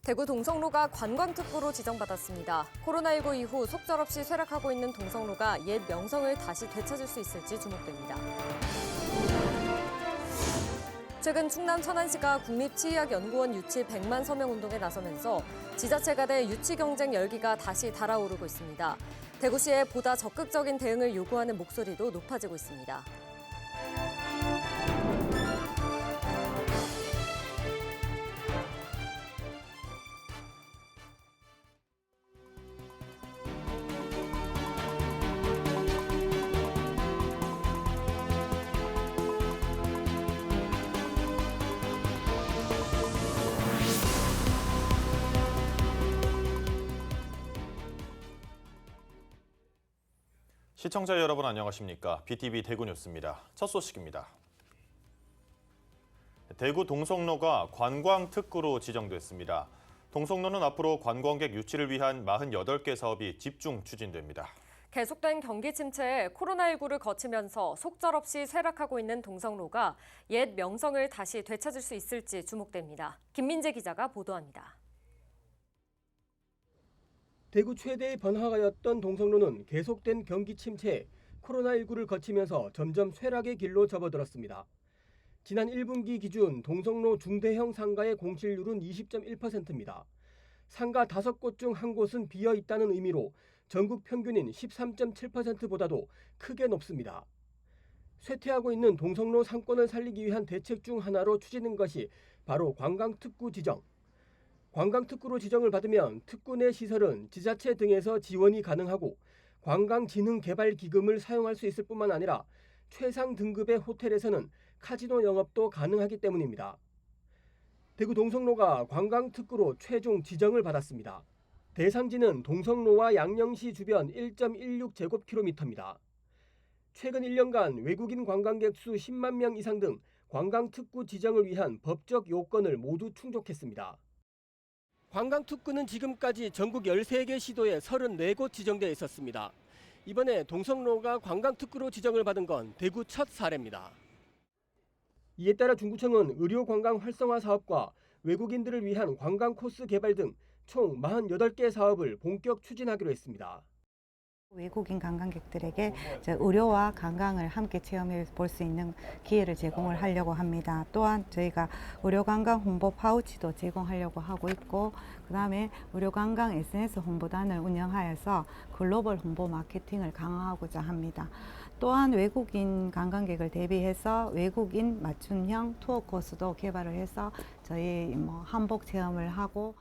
대구 동성로가 관광특구로 지정받았습니다. 코로나19 이후 속절없이 쇠락하고 있는 동성로가 옛 명성을 다시 되찾을 수 있을지 주목됩니다. 최근 충남 천안시가 국립치의학연구원 유치 100만 서명 운동에 나서면서 지자체 간의 유치 경쟁 열기가 다시 달아오르고 있습니다. 대구시의 보다 적극적인 대응을 요구하는 목소리도 높아지고 있습니다. 시청자 여러분 안녕하십니까? BTV 대구 뉴스입니다. 첫 소식입니다. 대구 동성로가 관광특구로 지정됐습니다. 동성로는 앞으로 관광객 유치를 위한 48개 사업이 집중 추진됩니다. 계속된 경기 침체에 코로나19를 거치면서 속절없이 쇠락하고 있는 동성로가 옛 명성을 다시 되찾을 수 있을지 주목됩니다. 김민재 기자가 보도합니다. 대구 최대의 번화가였던 동성로는 계속된 경기 침체에 코로나19를 거치면서 점점 쇠락의 길로 접어들었습니다. 지난 1분기 기준 동성로 중대형 상가의 공실률은 20.1%입니다. 상가 5곳 중 1곳은 비어 있다는 의미로 전국 평균인 13.7%보다도 크게 높습니다. 쇠퇴하고 있는 동성로 상권을 살리기 위한 대책 중 하나로 추진된 것이 바로 관광특구 지정. 관광특구로 지정을 받으면 특구 내 시설은 지자체 등에서 지원이 가능하고 관광진흥개발기금을 사용할 수 있을 뿐만 아니라 최상 등급의 호텔에서는 카지노 영업도 가능하기 때문입니다. 대구 동성로가 관광특구로 최종 지정을 받았습니다. 대상지는 동성로와 양령시 주변 1.16제곱킬로미터입니다. 최근 1년간 외국인 관광객 수 10만 명 이상 등 관광특구 지정을 위한 법적 요건을 모두 충족했습니다. 관광특구는 지금까지 전국 13개 시도에 34곳 지정되어 있었습니다. 이번에 동성로가 관광특구로 지정을 받은 건 대구 첫 사례입니다. 이에 따라 중구청은 의료관광 활성화 사업과 외국인들을 위한 관광 코스 개발 등 총 48개 사업을 본격 추진하기로 했습니다. 외국인 관광객들에게 의료와 관광을 함께 체험해 볼 수 있는 기회를 제공을 하려고 합니다. 또한 저희가 의료관광 홍보 파우치도 제공하려고 하고 있고, 그다음에 의료관광 SNS 홍보단을 운영하여서 글로벌 홍보 마케팅을 강화하고자 합니다. 또한 외국인 관광객을 대비해서 외국인 맞춤형 투어 코스도 개발을 해서 저희 한복 체험을 하고.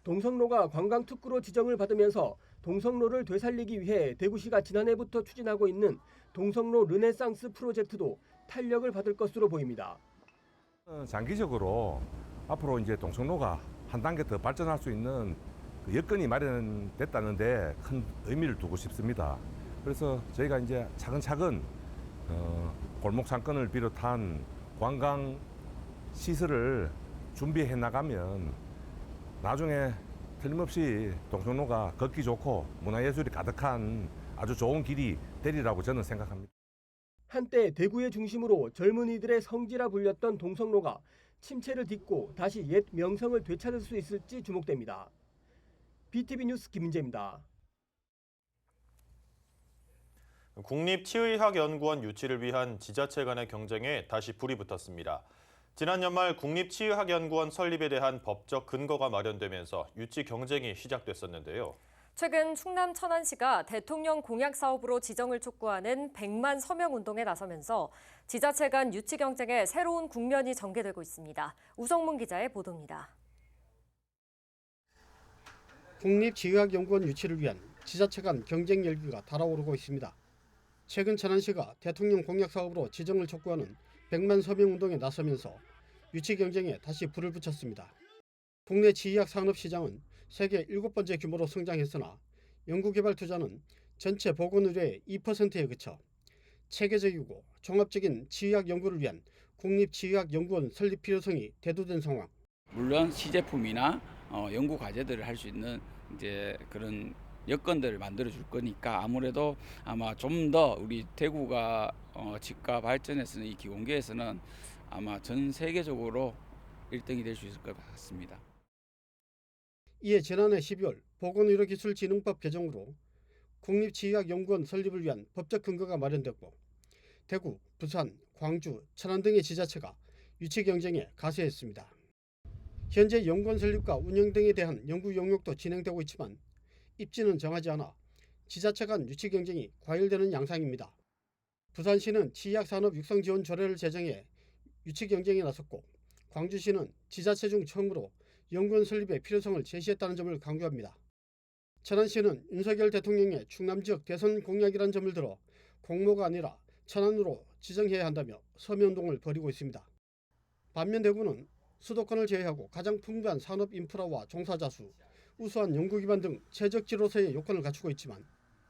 동성로가 관광특구로 지정을 받으면서 동성로를 되살리기 위해 대구시가 지난해부터 추진하고 있는 동성로 르네상스 프로젝트도 탄력을 받을 것으로 보입니다. 장기적으로 앞으로 이제 동성로가 한 단계 더 발전할 수 있는 여건이 마련됐다는데 큰 의미를 두고 싶습니다. 그래서 저희가 이제 차근차근 골목 상권을 비롯한 관광 시설을 준비해 나가면 나중에 틀림없이 동성로가 걷기 좋고 문화예술이 가득한 아주 좋은 길이 되리라고 저는 생각합니다. 한때 대구의 중심으로 젊은이들의 성지라 불렸던 동성로가 침체를 딛고 다시 옛 명성을 되찾을 수 있을지 주목됩니다. BTV 뉴스 김민재입니다. 국립치의학연구원 유치를 위한 지자체 간의 경쟁에 다시 불이 붙었습니다. 지난 연말 국립치의학연구원 설립에 대한 법적 근거가 마련되면서 유치 경쟁이 시작됐었는데요. 최근 충남 천안시가 대통령 공약 사업으로 지정을 촉구하는 100만 서명 운동에 나서면서 지자체 간 유치 경쟁에 새로운 국면이 전개되고 있습니다. 우성문 기자의 보도입니다. 국립치의학연구원 유치를 위한 지자체 간 경쟁 열기가 달아오르고 있습니다. 최근 천안시가 대통령 공약 사업으로 지정을 촉구하는 100만 서명 운동에 나서면서 유치 경쟁에 다시 불을 붙였습니다. 국내 치의학 산업 시장은 세계 7번째 규모로 성장했으나 연구개발 투자는 전체 보건의료의 2%에 그쳐 체계적이고 종합적인 치의학 연구를 위한 국립치의학연구원 설립 필요성이 대두된 상황. 물론 시제품이나 연구 과제들을 할 수 있는 이제 그런 여건들을 만들어 줄 거니까 아무래도 아마 좀 더 우리 대구가 치과 발전에서는 이 기공계에서는 아마 전 세계적으로 1등이 될 수 있을 것 같습니다. 이에 지난해 12월 보건의료기술진흥법 개정으로 국립치의학연구원 설립을 위한 법적 근거가 마련됐고 대구, 부산, 광주, 천안 등의 지자체가 유치 경쟁에 가세했습니다. 현재 연구원 설립과 운영 등에 대한 연구 용역도 진행되고 있지만 입지는 정하지 않아 지자체 간 유치 경쟁이 과열되는 양상입니다. 부산시는 치의학산업 육성지원 조례를 제정해 유치 경쟁에 나섰고 광주시는 지자체 중 처음으로 연구원 설립의 필요성을 제시했다는 점을 강조합니다. 천안시는 윤석열 대통령의 충남 지역 대선 공약이라는 점을 들어 공모가 아니라 천안으로 지정해야 한다며 서명운동을 벌이고 있습니다. 반면 대구는 수도권을 제외하고 가장 풍부한 산업 인프라와 종사자 수, 우수한 연구기반 등 최적지로서의 요건을 갖추고 있지만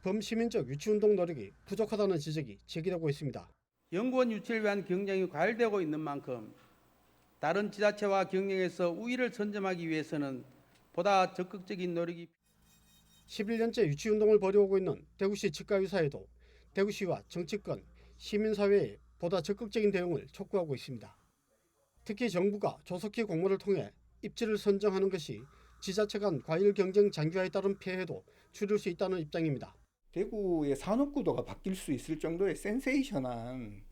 범시민적 유치운동 노력이 부족하다는 지적이 제기되고 있습니다. 연구원 유치를 위한 경쟁이 과열되고 있는 만큼 다른 지자체와 경쟁에서 우위를 선점하기 위해서는 보다 적극적인 노력이 11년째 유치운동을 벌여오고 있는 대구시 치과의사회도 대구시와 정치권, 시민사회에 보다 적극적인 대응을 촉구하고 있습니다. 특히 정부가 조속히 공모를 통해 입지를 선정하는 것이 지자체 간 과일 경쟁 장기화에 따른 폐해도 줄일 수 있다는 입장입니다. 대구의 산업구도가 바뀔 수 있을 정도의 센세이션한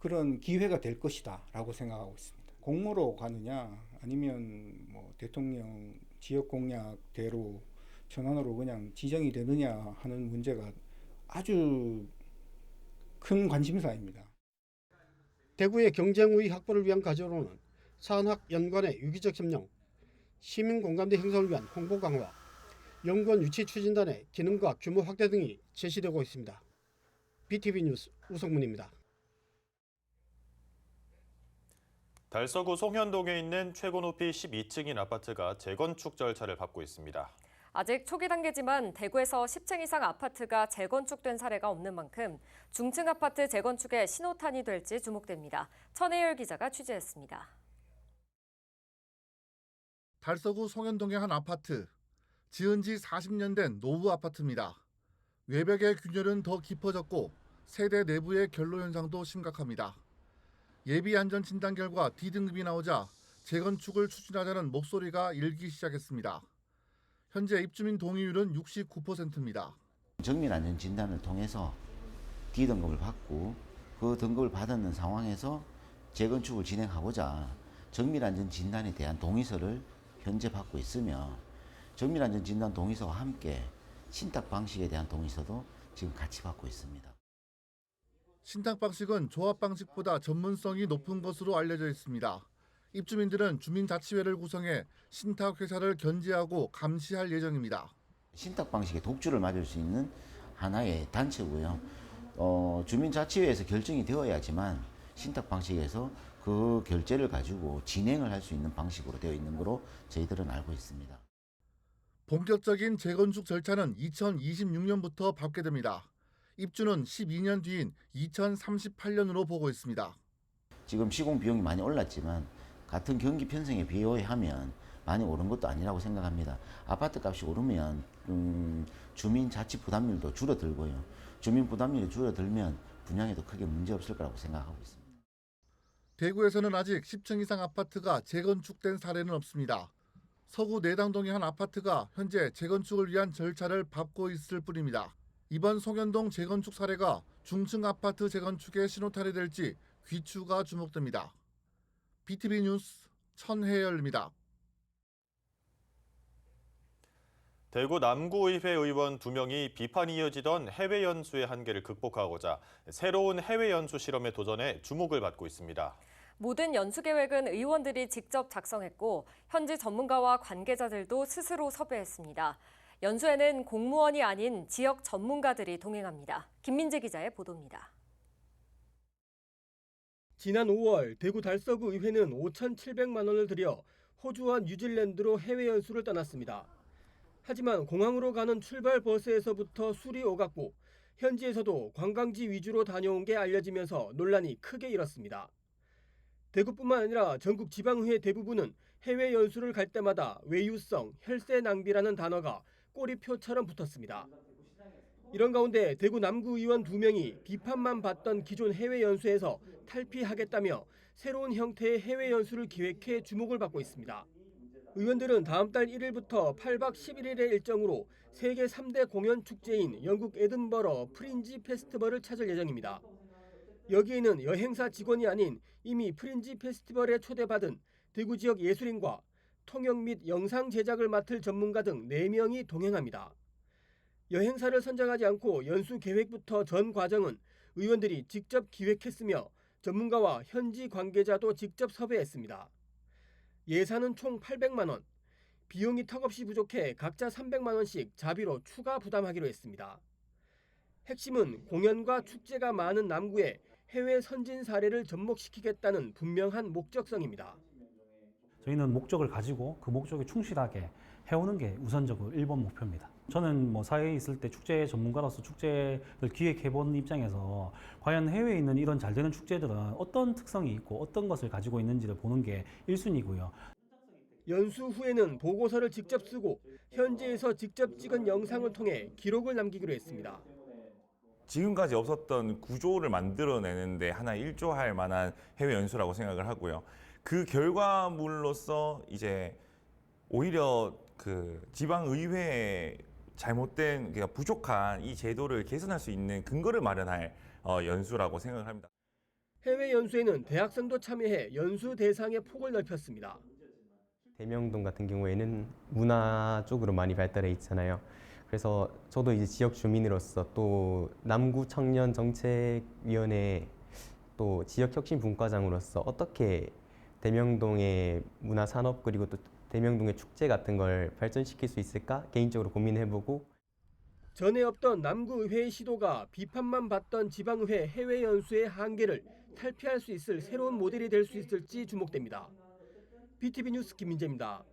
그런 기회가 될 것이다 라고 생각하고 있습니다. 공모로 가느냐 아니면 뭐 대통령 지역 공약대로 천안으로 그냥 지정이 되느냐 하는 문제가 아주 큰 관심사입니다. 대구의 경쟁 우위 확보를 위한 과제로는 산학 연관의 유기적 협력, 시민 공감대 형성을 위한 홍보 강화, 연구원 유치 추진단의 기능과 규모 확대 등이 제시되고 있습니다. BTV 뉴스 우성문입니다. 달서구 송현동에 있는 최고 높이 12층인 아파트가 재건축 절차를 밟고 있습니다. 아직 초기 단계지만 대구에서 10층 이상 아파트가 재건축된 사례가 없는 만큼 중층 아파트 재건축의 신호탄이 될지 주목됩니다. 천혜열 기자가 취재했습니다. 달서구 송현동의 한 아파트. 지은 지 40년 된 노후 아파트입니다. 외벽의 균열은 더 깊어졌고 세대 내부의 결로 현상도 심각합니다. 예비 안전 진단 결과 D등급이 나오자 재건축을 추진하자는 목소리가 일기 시작했습니다. 현재 입주민 동의율은 69%입니다. 정밀 안전 진단을 통해서 D등급을 받고 그 등급을 받았는 상황에서 재건축을 진행하고자 정밀 안전 진단에 대한 동의서를 현재 받고 있으며 정밀 안전 진단 동의서와 함께 신탁 방식에 대한 동의서도 지금 같이 받고 있습니다. 신탁 방식은 조합 방식보다 전문성이 높은 것으로 알려져 있습니다. 입주민들은 주민자치회를 구성해 신탁 회사를 견제하고 감시할 예정입니다. 신탁 방식의 독주를 맞을 수 있는 하나의 단체고요. 주민자치회에서 결정이 되어야지만 신탁 방식에서 그 결재를 가지고 진행을 할 수 있는 방식으로 되어 있는 것으로 저희들은 알고 있습니다. 본격적인 재건축 절차는 2026년부터 밟게 됩니다. 입주는 12년 뒤인 2038년으로 보고 있습니다. 지금 시공 비용이 많이 올랐지만 같은 경기 편성에 비교하면 많이 오른 것도 아니라고 생각합니다. 아파트 값이 오르면 주민 자치 부담률도 줄어들고요. 주민 부담률이 줄어들면 분양에도 크게 문제 없을 거라고 생각하고 있습니다. 대구에서는 아직 10층 이상 아파트가 재건축된 사례는 없습니다. 서구 내당동의 한 아파트가 현재 재건축을 위한 절차를 밟고 있을 뿐입니다. 이번 송현동 재건축 사례가 중층 아파트 재건축의 신호탄이 될지 귀추가 주목됩니다. BTV 뉴스 천혜열입니다. 대구 남구의회 의원 2명이 비판이 이어지던 해외 연수의 한계를 극복하고자 새로운 해외 연수 실험에 도전해 주목을 받고 있습니다. 모든 연수 계획은 의원들이 직접 작성했고 현지 전문가와 관계자들도 스스로 섭외했습니다. 연수에는 공무원이 아닌 지역 전문가들이 동행합니다. 김민재 기자의 보도입니다. 지난 5월 대구 달서구 의회는 5,700만 원을 들여 호주와 뉴질랜드로 해외 연수를 떠났습니다. 하지만 공항으로 가는 출발 버스에서부터 술이 오갔고 현지에서도 관광지 위주로 다녀온 게 알려지면서 논란이 크게 일었습니다. 대구뿐만 아니라 전국 지방의회 대부분은 해외 연수를 갈 때마다 외유성, 혈세 낭비라는 단어가 꼬리표처럼 붙었습니다. 이런 가운데 대구 남구 의원 2명이 비판만 받던 기존 해외 연수에서 탈피하겠다며 새로운 형태의 해외 연수를 기획해 주목을 받고 있습니다. 의원들은 다음 달 1일부터 8박 11일의 일정으로 세계 3대 공연 축제인 영국 에든버러 프린지 페스티벌을 찾을 예정입니다. 여기에는 여행사 직원이 아닌 이미 프린지 페스티벌에 초대받은 대구 지역 예술인과 통역 및 영상 제작을 맡을 전문가 등 4명이 동행합니다. 여행사를 선정하지 않고 연수 계획부터 전 과정은 의원들이 직접 기획했으며 전문가와 현지 관계자도 직접 섭외했습니다. 예산은 총 800만 원, 비용이 턱없이 부족해 각자 300만 원씩 자비로 추가 부담하기로 했습니다. 핵심은 공연과 축제가 많은 남구에 해외 선진 사례를 접목시키겠다는 분명한 목적성입니다. 저희는 목적을 가지고 그 목적에 충실하게 해오는 게 우선적으로 1번 목표입니다. 저는 사회에 있을 때 축제 전문가로서 축제를 기획해본 입장에서 과연 해외에 있는 이런 잘 되는 축제들은 어떤 특성이 있고 어떤 것을 가지고 있는지를 보는 게 1순위고요. 연수 후에는 보고서를 직접 쓰고 현지에서 직접 찍은 영상을 통해 기록을 남기기로 했습니다. 지금까지 없었던 구조를 만들어내는데 하나 일조할 만한 해외 연수라고 생각을 하고요. 그 결과물로서 이제 오히려 그 지방의회의 잘못된, 그러니까 부족한 이 제도를 개선할 수 있는 근거를 마련할 연수라고 생각을 합니다. 해외 연수에는 대학생도 참여해 연수 대상의 폭을 넓혔습니다. 대명동 같은 경우에는 문화 쪽으로 많이 발달해 있잖아요. 그래서 저도 이제 지역 주민으로서 또 남구 청년 정책위원회 또 지역 혁신 분과장으로서 어떻게 대명동의 문화 산업 그리고 또 대명동의 축제 같은 걸 발전시킬 수 있을까 개인적으로 고민해보고, 전에 없던 남구의회의 시도가 비판만 받던 지방의회 해외 연수의 한계를 탈피할 수 있을 새로운 모델이 될 수 있을지 주목됩니다. BTV 뉴스 김민재입니다.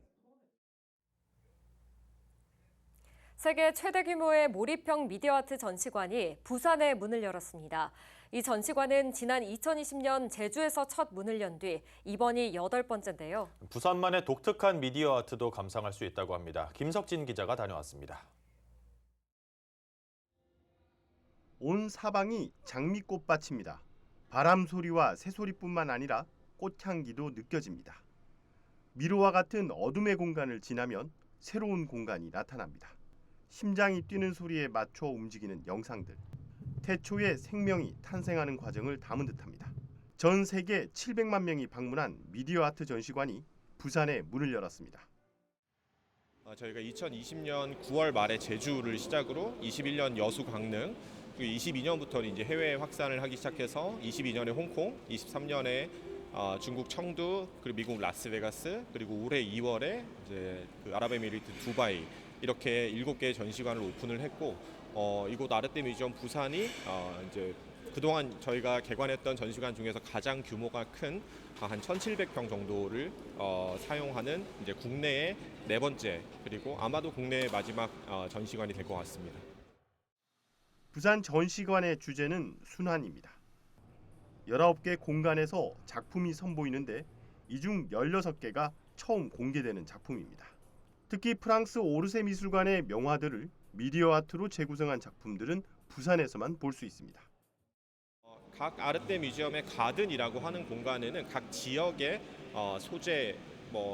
세계 최대 규모의 몰입형 미디어 아트 전시관이 부산에 문을 열었습니다. 이 전시관은 지난 2020년 제주에서 첫 문을 연 뒤 이번이 8번째인데요. 부산만의 독특한 미디어 아트도 감상할 수 있다고 합니다. 김석진 기자가 다녀왔습니다. 온 사방이 장미꽃밭입니다. 바람 소리와 새소리뿐만 아니라 꽃향기도 느껴집니다. 미로와 같은 어둠의 공간을 지나면 새로운 공간이 나타납니다. 심장이 뛰는 소리에 맞춰 움직이는 영상들. 태초의 생명이 탄생하는 과정을 담은 듯합니다. 전 세계 700만 명이 방문한 미디어 아트 전시관이 부산에 문을 열었습니다. 저희가 2020년 9월 말에 제주를 시작으로 21년 여수 강릉, 그리고 22년부터는 이제 해외 확산을 하기 시작해서 22년에 홍콩, 23년에 중국 청두, 그리고 미국 라스베가스, 그리고 올해 2월에 이제 그 아랍에미리트 두바이, 이렇게 7개의 전시관을 오픈을 했고, 이곳 아르테 뮤지엄 부산이 이제 그동안 저희가 개관했던 전시관 중에서 가장 규모가 큰 한 1,700평 정도를 사용하는 이제 국내의 4번째, 그리고 아마도 국내의 마지막 전시관이 될 것 같습니다. 부산 전시관의 주제는 순환입니다. 19개 공간에서 작품이 선보이는데 이 중 16개가 처음 공개되는 작품입니다. 특히 프랑스 오르세 미술관의 명화들을 미디어 아트로 재구성한 작품들은 부산에서만 볼 수 있습니다. 각 아르테 뮤지엄의 가든이라고 하는 공간에는 각 지역의 소재,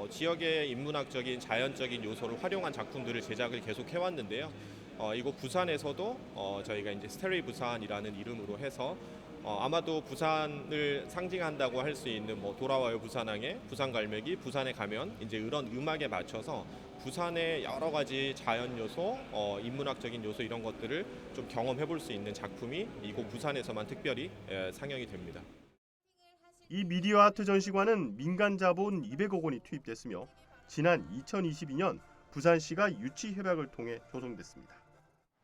지역의 인문학적인 자연적인 요소를 활용한 작품들을 제작을 계속 해왔는데요. 이곳 부산에서도 저희가 이제 스테리 부산이라는 이름으로 해서 아마도 부산을 상징한다고 할 수 있는 돌아와요 부산항에, 부산갈매기, 부산에 가면 이제 이런 음악에 맞춰서 부산의 여러 가지 자연 요소, 인문학적인 요소 이런 것들을 좀 경험해 볼 수 있는 작품이 이곳 부산에서만 특별히 상영이 됩니다. 이 미디어 아트 전시관은 민간 자본 200억 원이 투입됐으며 지난 2022년 부산시가 유치 협약을 통해 조성됐습니다.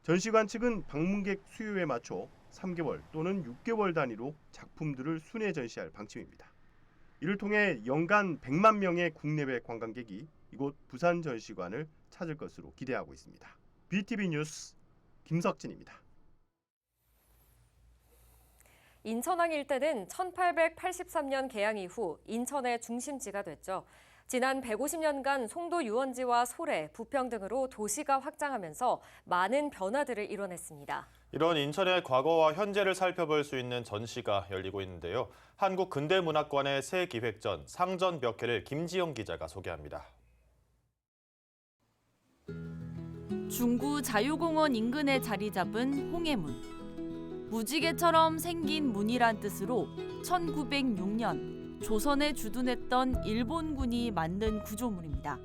전시관 측은 방문객 수요에 맞춰 3개월 또는 6개월 단위로 작품들을 순회 전시할 방침입니다. 이를 통해 연간 100만 명의 국내외 관광객이 이곳 부산 전시관을 찾을 것으로 기대하고 있습니다. BTV 뉴스 김석진입니다. 인천항 일대는 1883년 개항 이후 인천의 중심지가 됐죠. 지난 150년간 송도 유원지와 소래, 부평 등으로 도시가 확장하면서 많은 변화들을 이뤄냈습니다. 이런 인천의 과거와 현재를 살펴볼 수 있는 전시가 열리고 있는데요. 한국근대문학관의 새 기획전 상전벽해를 김지영 기자가 소개합니다. 중구 자유공원 인근에 자리 잡은 홍해문. 무지개처럼 생긴 문이란 뜻으로 1906년 조선에 주둔했던 일본군이 만든 구조물입니다.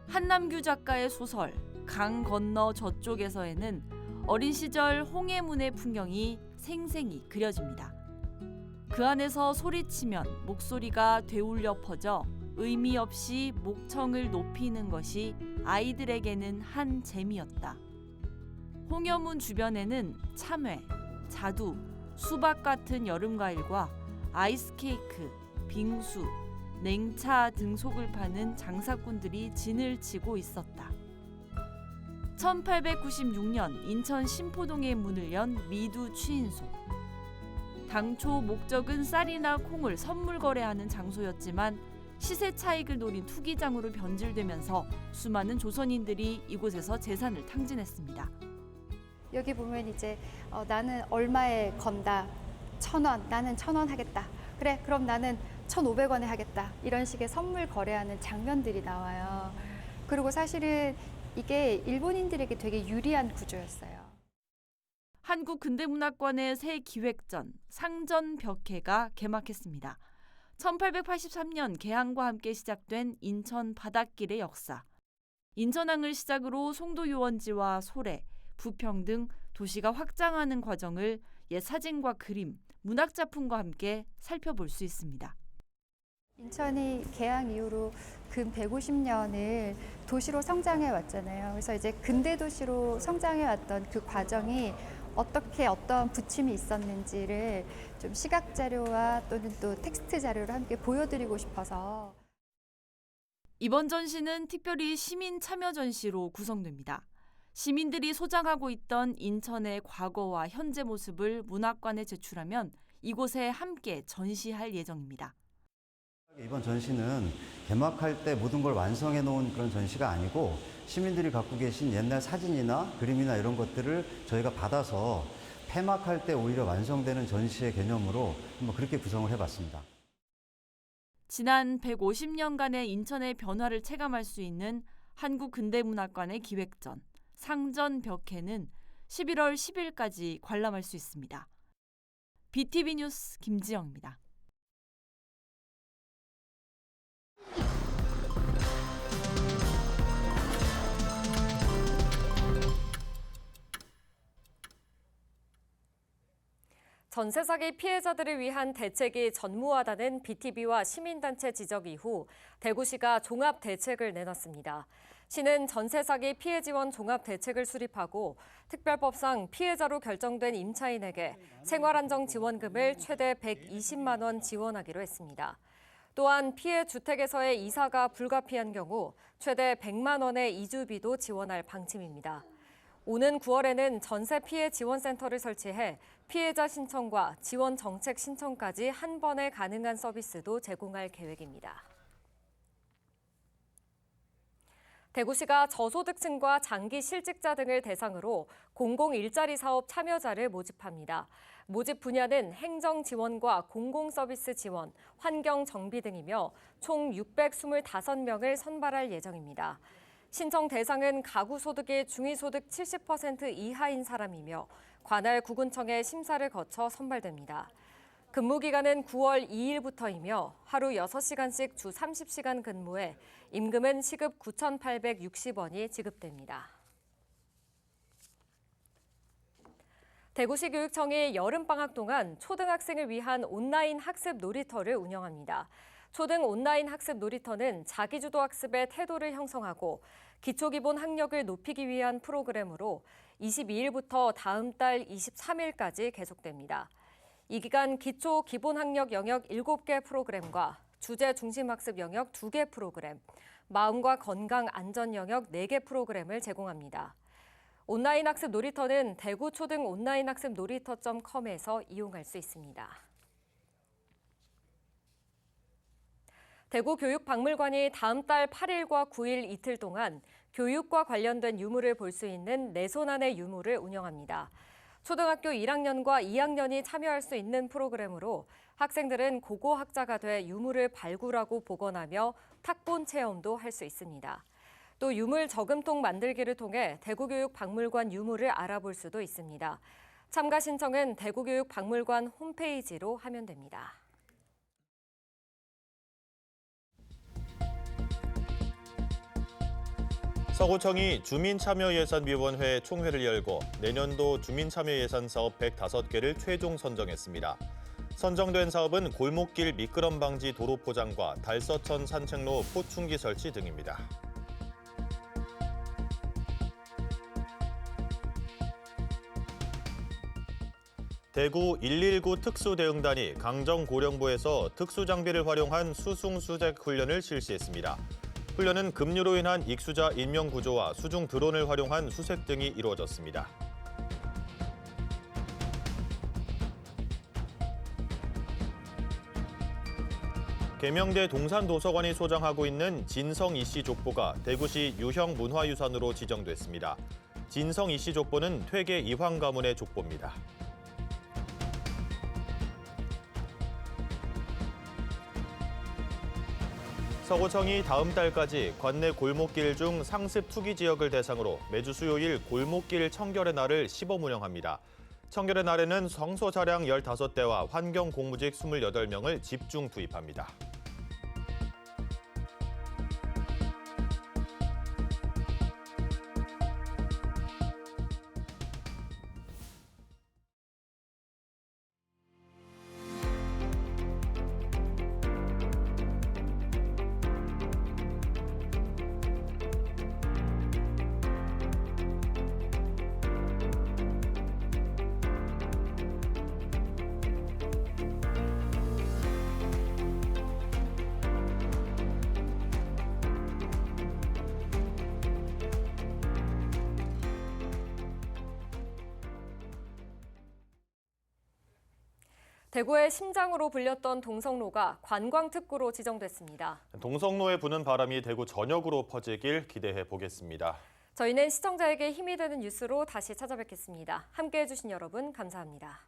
한남규 작가의 소설 강 건너 저쪽에서에는 어린 시절 홍해문의 풍경이 생생히 그려집니다. 그 안에서 소리치면 목소리가 되울려 퍼져 의미 없이 목청을 높이는 것이 아이들에게는 한 재미였다. 홍여문 주변에는 참외, 자두, 수박 같은 여름과일과 아이스케이크, 빙수, 냉차 등속을 파는 장사꾼들이 진을 치고 있었다. 1896년 인천 신포동에 문을 연 미두 취인소. 당초 목적은 쌀이나 콩을 선물 거래하는 장소였지만 시세 차익을 노린 투기장으로 변질되면서 수많은 조선인들이 이곳에서 재산을 탕진했습니다. 여기 보면 이제 나는 얼마에 건다. 1,000원, 나는 1,000원 하겠다. 그래, 그럼 나는 1,500원에 하겠다. 이런 식의 선물 거래하는 장면들이 나와요. 그리고 사실은 이게 일본인들에게 되게 유리한 구조였어요. 한국근대문학관의 새 기획전 상전벽해가 개막했습니다. 1883년 개항과 함께 시작된 인천 바닷길의 역사. 인천항을 시작으로 송도 유원지와 소래, 부평 등 도시가 확장하는 과정을 옛 사진과 그림, 문학작품과 함께 살펴볼 수 있습니다. 인천이 개항 이후로 근 150년을 도시로 성장해 왔잖아요. 그래서 이제 근대 도시로 성장해 왔던 그 과정이 어떻게 어떤 부침이 있었는지를 좀 시각 자료와 또는 또 텍스트 자료로 함께 보여드리고 싶어서. 이번 전시는 특별히 시민 참여 전시로 구성됩니다. 시민들이 소장하고 있던 인천의 과거와 현재 모습을 문학관에 제출하면 이곳에 함께 전시할 예정입니다. 이번 전시는 개막할 때 모든 걸 완성해 놓은 그런 전시가 아니고 시민들이 갖고 계신 옛날 사진이나 그림이나 이런 것들을 저희가 받아서 폐막할 때 오히려 완성되는 전시의 개념으로 한번 그렇게 구성을 해봤습니다. 지난 150년간의 인천의 변화를 체감할 수 있는 한국근대문학관의 기획전 상전벽해는 11월 10일까지 관람할 수 있습니다. BTV 뉴스 김지영입니다. 전세 사기 피해자들을 위한 대책이 전무하다는 BTV와 시민단체 지적 이후 대구시가 종합 대책을 내놨습니다. 시는 전세 사기 피해 지원 종합 대책을 수립하고 특별법상 피해자로 결정된 임차인에게 생활안정 지원금을 최대 120만 원 지원하기로 했습니다. 또한 피해 주택에서의 이사가 불가피한 경우 최대 100만 원의 이주비도 지원할 방침입니다. 오는 9월에는 전세 피해 지원센터를 설치해 피해자 신청과 지원 정책 신청까지 한 번에 가능한 서비스도 제공할 계획입니다. 대구시가 저소득층과 장기 실직자 등을 대상으로 공공일자리 사업 참여자를 모집합니다. 모집 분야는 행정 지원과 공공 서비스 지원, 환경 정비 등이며 총 625명을 선발할 예정입니다. 신청 대상은 가구 소득이 중위소득 70% 이하인 사람이며 관할 구군청의 심사를 거쳐 선발됩니다. 근무 기간은 9월 2일부터이며 하루 6시간씩 주 30시간 근무에 임금은 시급 9,860원이 지급됩니다. 대구시 교육청이 여름방학 동안 초등학생을 위한 온라인 학습 놀이터를 운영합니다. 초등 온라인 학습 놀이터는 자기주도 학습의 태도를 형성하고 기초기본 학력을 높이기 위한 프로그램으로 22일부터 다음 달 23일까지 계속됩니다. 이 기간 기초 기본 학력 영역 7개 프로그램과 주제 중심 학습 영역 2개 프로그램, 마음과 건강 안전 영역 4개 프로그램을 제공합니다. 온라인 학습 놀이터는 대구 초등 온라인 학습 놀이터.com에서 이용할 수 있습니다. 대구교육박물관이 다음 달 8일과 9일 이틀 동안 교육과 관련된 유물을 볼 수 있는 내 손 안의 유물을 운영합니다. 초등학교 1학년과 2학년이 참여할 수 있는 프로그램으로 학생들은 고고학자가 돼 유물을 발굴하고 복원하며 탁본 체험도 할 수 있습니다. 또 유물 저금통 만들기를 통해 대구교육박물관 유물을 알아볼 수도 있습니다. 참가 신청은 대구교육박물관 홈페이지로 하면 됩니다. 서구청이 주민참여예산위원회 총회를 열고 내년도 주민참여예산 사업 105개를 최종 선정했습니다. 선정된 사업은 골목길 미끄럼 방지 도로 포장과 달서천 산책로 포충기 설치 등입니다. 대구 119 특수대응단이 강정고령부에서 특수장비를 활용한 수승수색 훈련을 실시했습니다. 훈련은 급류로 인한 익수자 인명 구조와 수중 드론을 활용한 수색 등이 이루어졌습니다. 계명대 동산도서관이 소장하고 있는 진성 이씨 족보가 대구시 유형 문화유산으로 지정됐습니다. 진성 이씨 족보는 퇴계 이황 가문의 족보입니다. 서구청이 다음 달까지 관내 골목길 중 상습 투기 지역을 대상으로 매주 수요일 골목길 청결의 날을 시범 운영합니다. 청결의 날에는 성소 차량 15대와 환경 공무직 28명을 집중 투입합니다. 대구의 심장으로 불렸던 동성로가 관광특구로 지정됐습니다. 동성로에 부는 바람이 대구 전역으로 퍼지길 기대해 보겠습니다. 저희는 시청자에게 힘이 되는 뉴스로 다시 찾아뵙겠습니다. 함께해 주신 여러분 감사합니다.